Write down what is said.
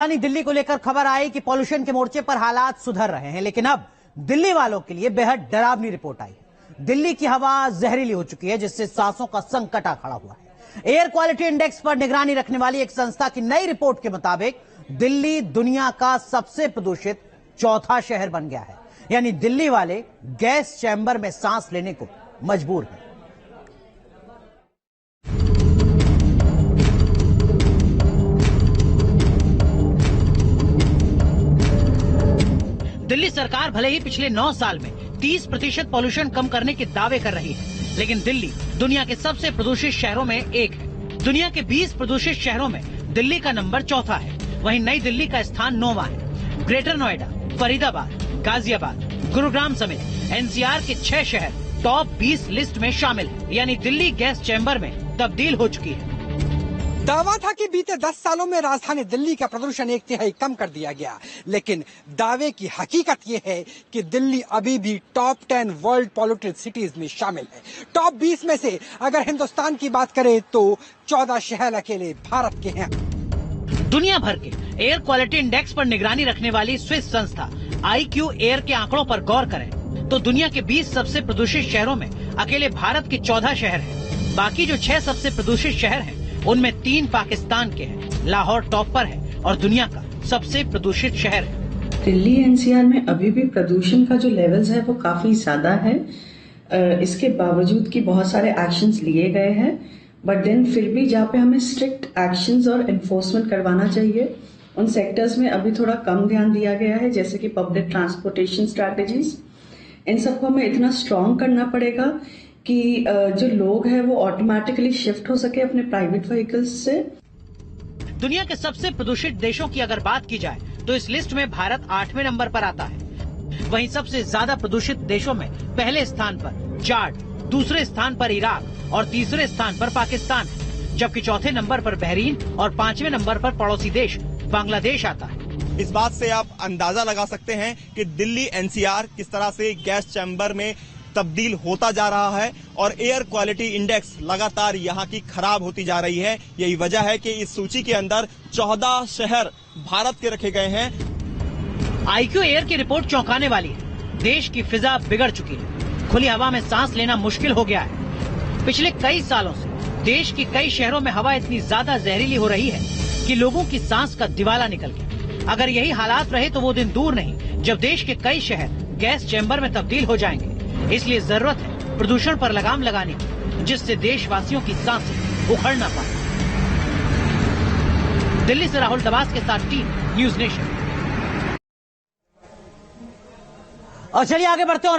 राजधानी दिल्ली को लेकर खबर आई कि पॉल्यूशन के मोर्चे पर हालात सुधर रहे हैं, लेकिन अब दिल्ली वालों के लिए बेहद डरावनी रिपोर्ट आई है। दिल्ली की हवा जहरीली हो चुकी है, जिससे सांसों का संकट आ खड़ा हुआ है। एयर क्वालिटी इंडेक्स पर निगरानी रखने वाली एक संस्था की नई रिपोर्ट के मुताबिक दिल्ली दुनिया का सबसे प्रदूषित चौथा शहर बन गया है। यानी दिल्ली वाले गैस चैम्बर में सांस लेने को मजबूर हैं। दिल्ली सरकार भले ही पिछले 9 साल में 30% पॉल्यूशन कम करने के दावे कर रही है, लेकिन दिल्ली दुनिया के सबसे प्रदूषित शहरों में एक है। दुनिया के 20 प्रदूषित शहरों में दिल्ली का नंबर चौथा है। वहीं नई दिल्ली का स्थान 9वां है। ग्रेटर नोएडा, फरीदाबाद, गाजियाबाद, गुरुग्राम समेत एनसीआर के 6 शहर टॉप 20 लिस्ट में शामिल है। यानी दिल्ली गैस चैम्बर में तब्दील हो चुकी है। दावा था कि बीते 10 सालों में राजधानी दिल्ली का प्रदूषण 1/3 कम कर दिया गया, लेकिन दावे की हकीकत ये है कि दिल्ली अभी भी टॉप 10 वर्ल्ड पॉल्यूटेड सिटीज में शामिल है। टॉप 20 में से अगर हिंदुस्तान की बात करें तो 14 शहर अकेले भारत के हैं। दुनिया भर के एयर क्वालिटी इंडेक्स पर निगरानी रखने वाली स्विस संस्था IQ एयर के आंकड़ों पर गौर करें तो दुनिया के 20 सबसे प्रदूषित शहरों में अकेले भारत के 14 शहर हैं। बाकी जो 6 सबसे प्रदूषित शहर हैं, उनमें 3 पाकिस्तान के हैं। लाहौर टॉप पर है और दुनिया का सबसे प्रदूषित शहर है। दिल्ली NCR में अभी भी प्रदूषण का जो लेवल्स है वो काफी ज्यादा है। इसके बावजूद कि बहुत सारे एक्शंस लिए गए हैं, बट देन फिर भी जहाँ पे हमें स्ट्रिक्ट एक्शंस और एनफोर्समेंट करवाना चाहिए, उन सेक्टर्स में अभी थोड़ा कम ध्यान दिया गया है, जैसे कि पब्लिक ट्रांसपोर्टेशन स्ट्रैटेजीज। इन सबको हमें इतना स्ट्रांग करना पड़ेगा कि जो लोग हैं वो ऑटोमेटिकली शिफ्ट हो सके अपने प्राइवेट व्हीकल्स से। दुनिया के सबसे प्रदूषित देशों की अगर बात की जाए तो इस लिस्ट में भारत 8वें नंबर पर आता है। वहीं सबसे ज्यादा प्रदूषित देशों में पहले स्थान पर चाड, दूसरे स्थान पर इराक और तीसरे स्थान पर पाकिस्तान है, जबकि चौथे नंबर पर बहरीन और 5वें नंबर पर पड़ोसी देश बांग्लादेश आता है। इस बात से आप अंदाजा लगा सकते हैं कि दिल्ली NCR किस तरह से गैस चैम्बर में तब्दील होता जा रहा है और एयर क्वालिटी इंडेक्स लगातार यहाँ की खराब होती जा रही है। यही वजह है कि इस सूची के अंदर 14 शहर भारत के रखे गए हैं। IQ एयर की रिपोर्ट चौंकाने वाली है। देश की फिजा बिगड़ चुकी है। खुली हवा में सांस लेना मुश्किल हो गया है। पिछले कई सालों से देश के कई शहरों में हवा इतनी ज्यादा जहरीली हो रही है कि लोगों की सांस का दिवाला निकल गया। अगर यही हालात रहे तो वो दिन दूर नहीं जब देश के कई शहर गैस चैम्बर में तब्दील हो जाएंगे। इसलिए जरूरत है प्रदूषण पर लगाम लगाने की, जिससे देशवासियों की सांसें उखड़ ना पाए। दिल्ली से राहुल दबास के साथ टीम न्यूज नेशन। और चलिए आगे बढ़ते हैं।